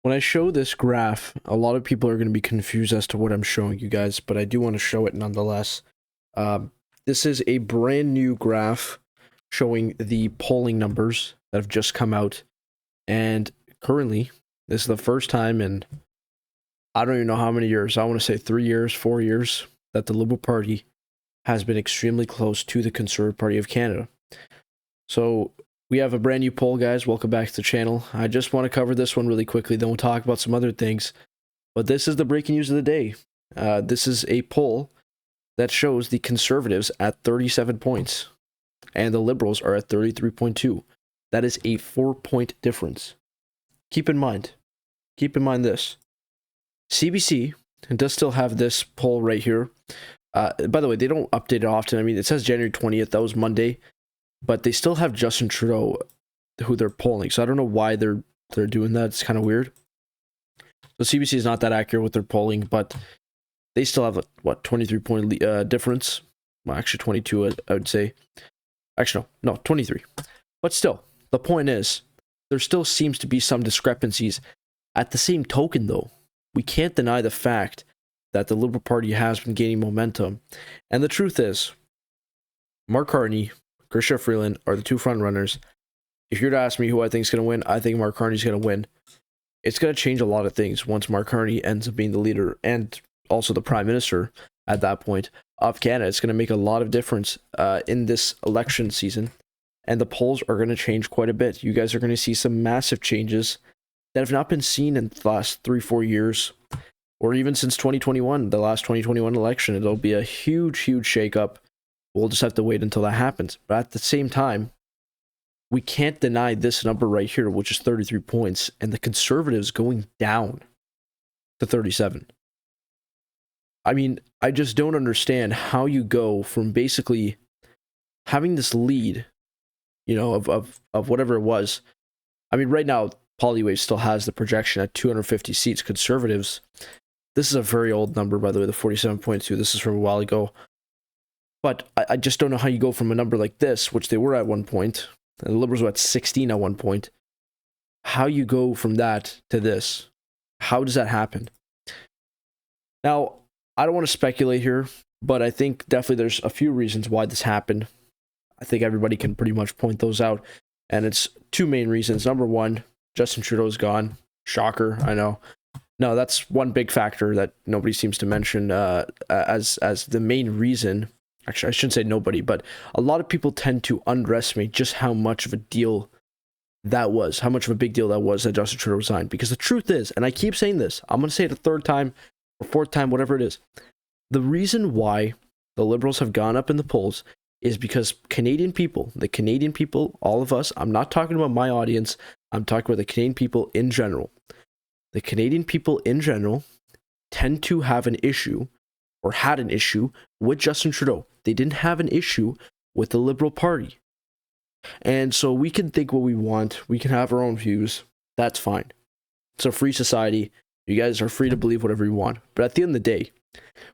When I show this graph, a lot of people are going to be confused as to what I'm showing you guys, but I do want to show it nonetheless. This is a brand new graph showing the polling numbers that have just come out. And currently, this is the first time in, I don't even know how many years, I want to say 3 years, 4 years, that the Liberal Party has been extremely close to the Conservative Party of Canada. So we have a brand new poll, guys. Welcome back to the channel. I just want to cover this one really quickly, then we'll talk about some other things. But this is the breaking news of the day. This is a poll that shows the Conservatives at 37 points, and the Liberals are at 33.2. That is a 4-point difference. Keep in mind this. CBC does still have this poll right here. By the way, they don't update it often. I mean, it says January 20th. That was Monday. But they still have Justin Trudeau, who they're polling. So I don't know why they're doing that. It's kind of weird. So CBC is not that accurate with their polling, but they still have a 23-point difference. Well, actually 22, I would say. Actually, no, 23. But still, the point is, there still seems to be some discrepancies. At the same token, though, we can't deny the fact that the Liberal Party has been gaining momentum. And the truth is, Mark Carney, Chrystia Freeland are the two front runners. If you're to ask me who I think is going to win, I think Mark Carney's going to win. It's going to change a lot of things once Mark Carney ends up being the leader and also the Prime Minister at that point of Canada. It's going to make a lot of difference in this election season, and the polls are going to change quite a bit. You guys are going to see some massive changes that have not been seen in the last 3-4 years, or even since 2021, the last 2021 election. It'll be a huge shakeup. We'll just have to wait until that happens. But at the same time, we can't deny this number right here, which is 33 points, and the Conservatives going down to 37. I mean, I just don't understand how you go from basically having this lead, you know, of whatever it was. I mean, right now, Polywave still has the projection at 250 seats. Conservatives, this is a very old number, by the way, the 47.2. This is from a while ago. But I just don't know how you go from a number like this, which they were at one point, and the Liberals were at 16 at one point, how you go from that to this. How does that happen? Now, I don't want to speculate here, but I think definitely there's a few reasons why this happened. I think everybody can pretty much point those out, and it's two main reasons. Number one, Justin Trudeau's gone. Shocker, I know. No, that's one big factor that nobody seems to mention as the main reason. Actually, I shouldn't say nobody, but a lot of people tend to underestimate just how much of a deal that was, how much of a big deal that was that Justin Trudeau resigned. Because the truth is, and I keep saying this, I'm going to say it a third time or fourth time, whatever it is, the reason why the Liberals have gone up in the polls is because Canadian people, all of us, I'm not talking about my audience, I'm talking about the Canadian people in general. The Canadian people in general tend to have an issue, or had an issue, with Justin Trudeau. They didn't have an issue with the Liberal Party. And so we can think what we want. We can have our own views. That's fine. It's a free society. You guys are free to believe whatever you want. But at the end of the day,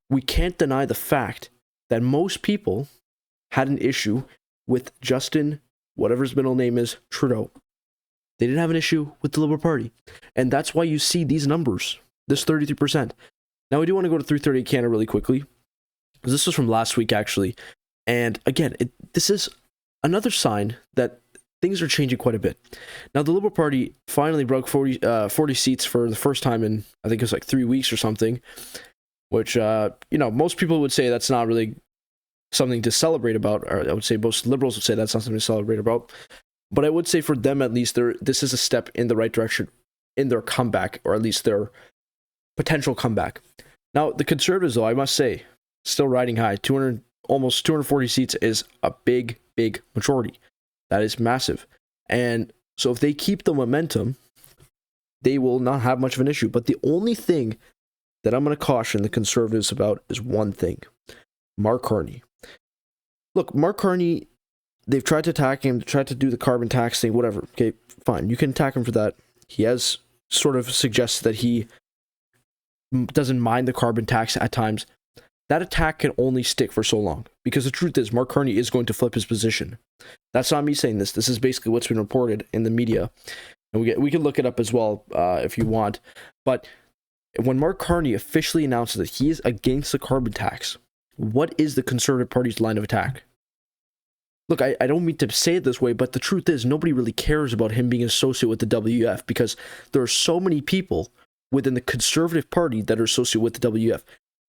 we can't deny the fact that most people had an issue with Justin, whatever his middle name is, Trudeau. They didn't have an issue with the Liberal Party. And that's why you see these numbers, this 33%. Now, we do want to go to 338 Canada really quickly. This was from last week, actually. And again, this is another sign that things are changing quite a bit. Now, the Liberal Party finally broke 40 seats for the first time in, I think it was like 3 weeks or something, which, most people would say that's not really something to celebrate about. Or I would say most Liberals would say that's not something to celebrate about. But I would say for them, at least, this is a step in the right direction in their comeback, or at least their potential comeback. Now, the Conservatives, though, I must say, still riding high. Almost 240 seats is a big majority. That is massive. And so if they keep the momentum, they will not have much of an issue. But the only thing that I'm going to caution the Conservatives about is one thing. Mark Carney. Look, Mark Carney, they've tried to attack him, tried to do the carbon tax thing, whatever. Okay, fine. You can attack him for that. He has sort of suggested that he doesn't mind the carbon tax at times. That attack can only stick for so long, because the truth is Mark Carney is going to flip his position. That's not me saying this. This is basically what's been reported in the media. And we can look it up as well if you want. But when Mark Carney officially announces that he is against the carbon tax, what is the Conservative Party's line of attack? Look, I don't mean to say it this way, but the truth is nobody really cares about him being associated with the WF because there are so many people within the Conservative Party that are associated with the WF.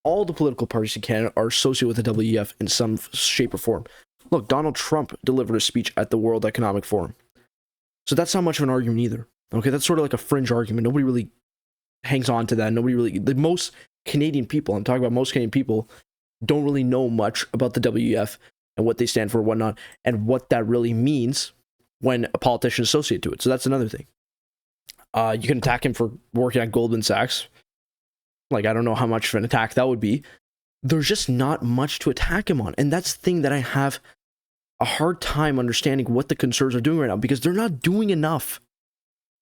All the political parties in Canada are associated with the WF in some shape or form. Look, Donald Trump delivered a speech at the World Economic Forum. So that's not much of an argument either. Okay, that's sort of like a fringe argument. Nobody really hangs on to that. The most Canadian people, I'm talking about most Canadian people, don't really know much about the WF and what they stand for, whatnot, and what that really means when a politician is associated to it. So that's another thing. You can attack him for working at Goldman Sachs. Like, I don't know how much of an attack that would be. There's just not much to attack him on. And that's the thing that I have a hard time understanding what the Conservatives are doing right now, because they're not doing enough.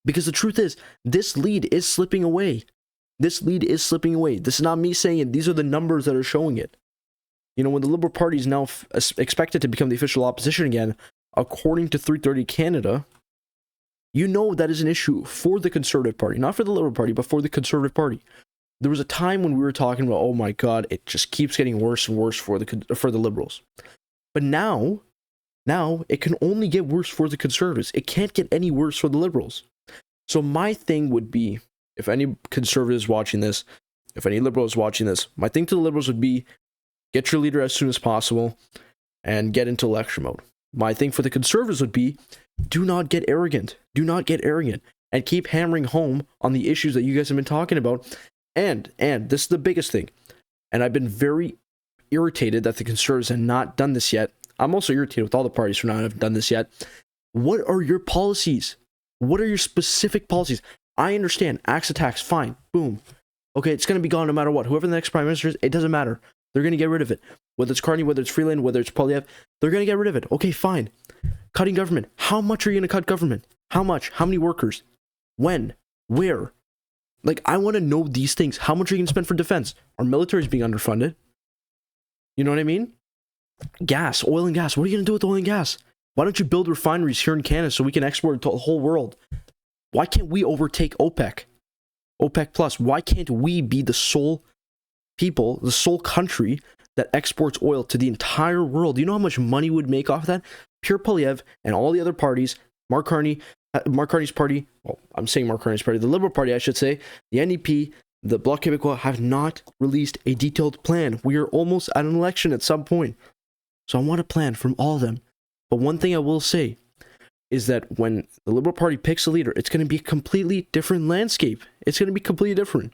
Because the truth is, this lead is slipping away. This is not me saying it. These are the numbers that are showing it. You know, when the Liberal Party is now expected to become the official opposition again, according to 330 Canada, you know that is an issue for the Conservative Party. Not for the Liberal Party, but for the Conservative Party. There was a time when we were talking about, oh my God, it just keeps getting worse and worse for the Liberals. But now it can only get worse for the Conservatives. It can't get any worse for the Liberals. So my thing would be, if any Conservatives watching this, if any Liberals watching this, my thing to the Liberals would be, get your leader as soon as possible and get into election mode. My thing for the Conservatives would be, do not get arrogant. Do not get arrogant. And keep hammering home on the issues that you guys have been talking about. And this is the biggest thing. And I've been very irritated that the Conservatives have not done this yet. I'm also irritated with all the parties for not having done this yet. What are your policies? What are your specific policies? I understand. Axe attacks, fine. Boom. Okay, it's going to be gone no matter what. Whoever the next prime minister is, it doesn't matter. They're going to get rid of it. Whether it's Carney, whether it's Freeland, whether it's Poilievre, they're going to get rid of it. Okay, fine. Cutting government. How much are you going to cut government? How much? How many workers? When? Where? Like, I want to know these things. How much are you going to spend for defense? Our military is being underfunded. You know what I mean? Gas, oil and gas. What are you going to do with oil and gas? Why don't you build refineries here in Canada so we can export to the whole world? Why can't we overtake OPEC? OPEC Plus. Why can't we be the sole people, the sole country that exports oil to the entire world? Do you know how much money would make off of that? Pierre Poilievre and all the other parties, Mark Carney's party, well, I'm saying Mark Carney's party, the Liberal Party, I should say, the NDP, the Bloc Québécois have not released a detailed plan. We are almost at an election at some point. So I want a plan from all of them. But one thing I will say is that when the Liberal Party picks a leader, it's going to be a completely different landscape. It's going to be completely different.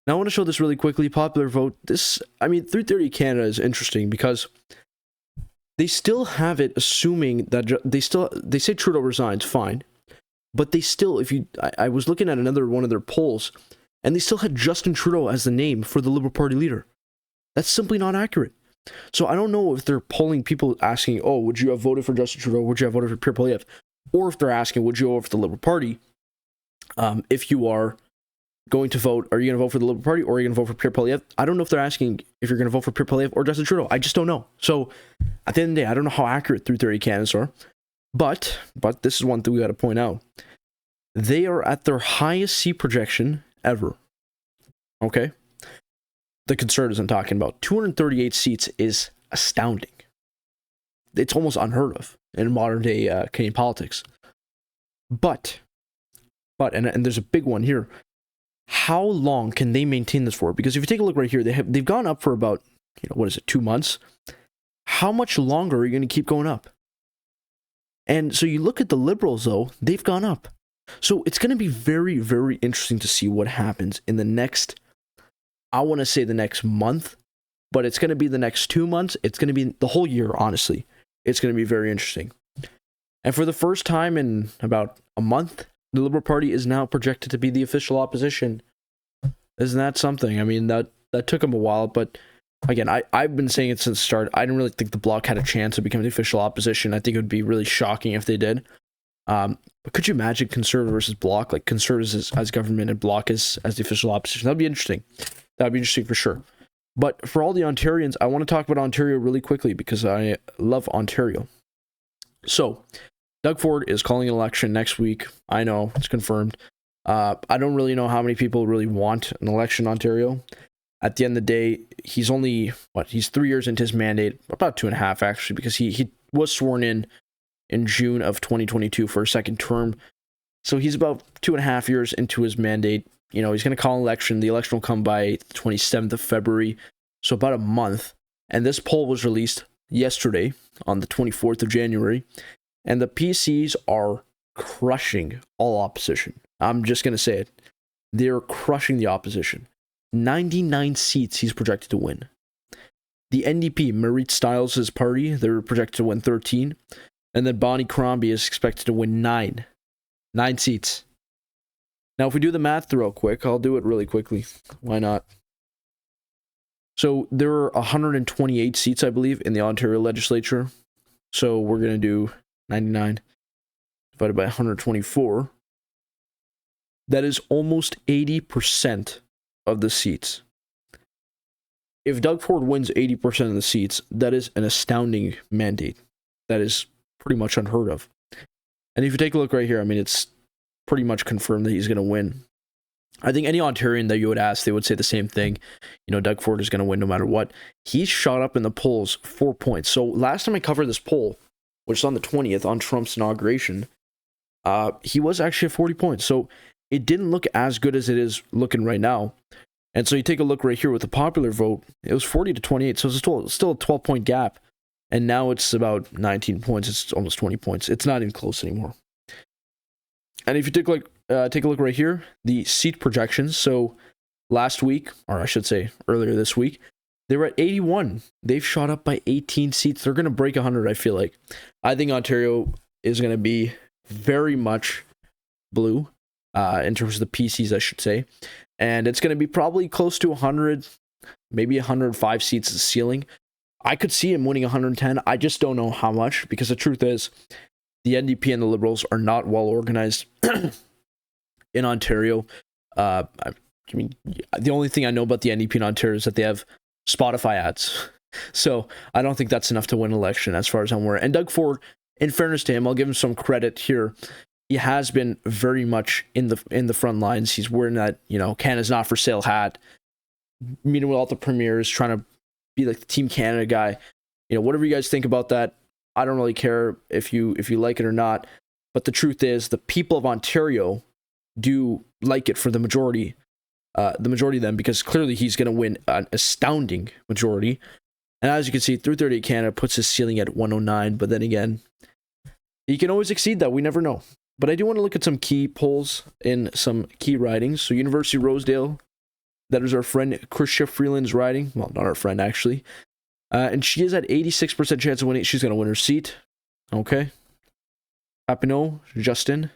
Now I want to show this really quickly. Popular vote. 330 Canada is interesting because they still have it assuming that they say Trudeau resigns, fine. But they still, I was looking at another one of their polls, and they still had Justin Trudeau as the name for the Liberal Party leader. That's simply not accurate. So I don't know if they're polling people asking, oh, would you have voted for Justin Trudeau? Would you have voted for Pierre Poilievre? Or if they're asking, would you vote for the Liberal Party? If you are going to vote, are you going to vote for the Liberal Party or are you going to vote for Pierre Poilievre? I don't know if they're asking if you're going to vote for Pierre Poilievre or Justin Trudeau. I just don't know. So at the end of the day, I don't know how accurate 330 Canadians are. But this is one thing we got to point out. They are at their highest seat projection ever. Okay? The Conservatives I'm talking about. 238 seats is astounding. It's almost unheard of in modern day Canadian politics. But and there's a big one here. How long can they maintain this for? Because if you take a look right here, they've gone up for about, 2 months? How much longer are you going to keep going up? And so you look at the Liberals, though, they've gone up. So it's going to be very, very interesting to see what happens in the next, I want to say the next month, but it's going to be the next 2 months. It's going to be the whole year, honestly. It's going to be very interesting. And for the first time in about a month, the Liberal Party is now projected to be the official opposition. Isn't that something? I mean, that took them a while, but again, I've been saying it since the start. I didn't really think the Bloc had a chance of becoming the official opposition. I think it would be really shocking if they did. But could you imagine Conservative versus Bloc? Like Conservatives as government and Bloc as the official opposition. That'd be interesting. That'd be interesting for sure. But for all the Ontarians, I want to talk about Ontario really quickly because I love Ontario. So, Doug Ford is calling an election next week. I know, it's confirmed. I don't really know how many people really want an election in Ontario. At the end of the day, he's only, he's 3 years into his mandate, about 2.5 actually, because he was sworn in June of 2022 for a second term. So he's about 2.5 years into his mandate. You know, he's going to call an election. The election will come by the 27th of February, so about a month. And this poll was released yesterday on the 24th of January. And the PCs are crushing all opposition. I'm just going to say it. They're crushing the opposition. 99 seats he's projected to win. The NDP, Marit Stiles' party, they're projected to win 13. And then Bonnie Crombie is expected to win 9. 9 seats. Now, if we do the math real quick, I'll do it really quickly. Why not? So there are 128 seats, I believe, in the Ontario legislature. So we're going to do 99 divided by 124. That is almost 80% of the seats. If Doug Ford wins 80% of the seats, that is an astounding mandate. That is pretty much unheard of. And if you take a look right here, I mean, it's pretty much confirmed that he's going to win. I think any Ontarian that you would ask, they would say the same thing. You know, Doug Ford is going to win no matter what. He's shot up in the polls 4 points. So last time I covered this poll, which is on the 20th, on Trump's inauguration, he was actually at 40 points. So it didn't look as good as it is looking right now. And so you take a look right here with the popular vote, it was 40 to 28. So it's still a 12-point gap. And now it's about 19 points. It's almost 20 points. It's not even close anymore. And if you take a look right here, the seat projections. So last week, or I should say earlier this week, they were at 81. They've shot up by 18 seats. They're going to break 100, I feel like. I think Ontario is going to be very much blue in terms of the PCs, I should say. And it's going to be probably close to 100, maybe 105 seats is the ceiling. I could see him winning 110. I just don't know how much, because the truth is, the NDP and the Liberals are not well organized in Ontario. I mean, the only thing I know about the NDP in Ontario is that they have Spotify ads. So I don't think that's enough to win an election, as far as I'm aware. And Doug Ford, in fairness to him, I'll give him some credit here. He has been very much in the front lines. He's wearing that, you know, Canada's not for sale hat, meeting with all the premiers, trying to be like the Team Canada guy. You know, whatever you guys think about that, I don't really care if you like it or not. But the truth is, the people of Ontario do like it for the majority of them, because clearly he's going to win an astounding majority. And as you can see, 338 Canada puts his ceiling at 109. But then again, he can always exceed that. We never know. But I do want to look at some key polls in some key ridings. So University of Rosedale, that is our friend Chrystia Freeland's riding. Well, not our friend, actually. And she is at 86% chance of winning. She's going to win her seat. Okay. Papineau, Justin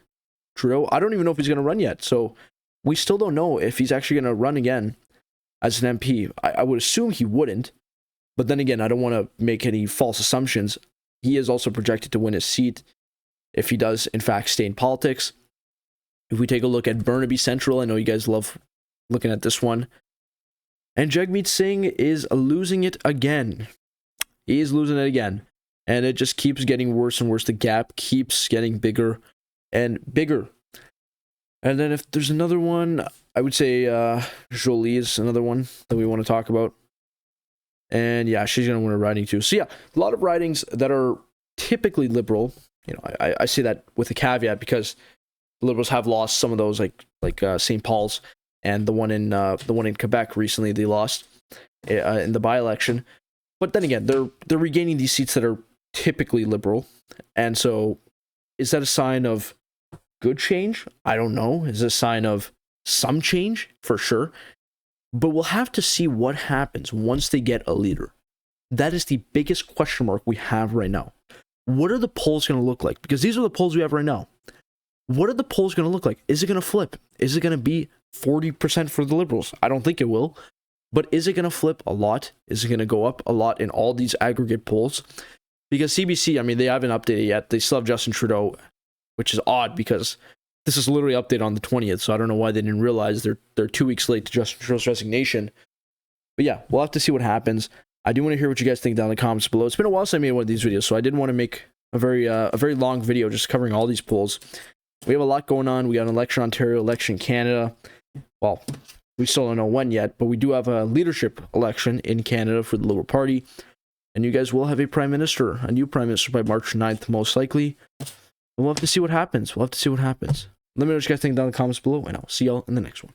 Trudeau. I don't even know if he's going to run yet. So we still don't know if he's actually going to run again as an MP. I would assume he wouldn't. But then again, I don't want to make any false assumptions. He is also projected to win his seat if he does, in fact, stay in politics. If we take a look at Burnaby Central, I know you guys love looking at this one. And Jagmeet Singh is losing it again. He is losing it again. And it just keeps getting worse and worse. The gap keeps getting bigger and bigger. And then if there's another one, I would say Jolie is another one that we want to talk about. And yeah, she's going to win a riding too. So yeah, a lot of ridings that are typically Liberal. You know, I say that with a caveat, because the Liberals have lost some of those, like St. Paul's, and the one in Quebec recently they lost in the by-election. But then again, they're regaining these seats that are typically Liberal, and so is that a sign of good change? I don't know. Is it a sign of some change? For sure. But we'll have to see what happens once they get a leader. That is the biggest question mark we have right now. What are the polls going to look like? Because these are the polls we have right now. What are the polls going to look like? Is it going to flip? Is it going to be 40% for the Liberals? I don't think it will. But is it going to flip a lot? Is it going to go up a lot in all these aggregate polls? Because CBC, I mean, they haven't updated yet. They still have Justin Trudeau, which is odd because this is literally updated on the 20th. So I don't know why they didn't realize they're 2 weeks late to Justin Trudeau's resignation. But yeah, we'll have to see what happens. I do want to hear what you guys think down in the comments below. It's been a while since I made one of these videos, so I didn't want to make a very long video just covering all these polls. We have a lot going on. We got an election Ontario, election Canada. Well, we still don't know when yet, but we do have a leadership election in Canada for the Liberal Party. And you guys will have a prime minister, a new prime minister by March 9th, most likely. And we'll have to see what happens. Let me know what you guys think down in the comments below, and I'll see y'all in the next one.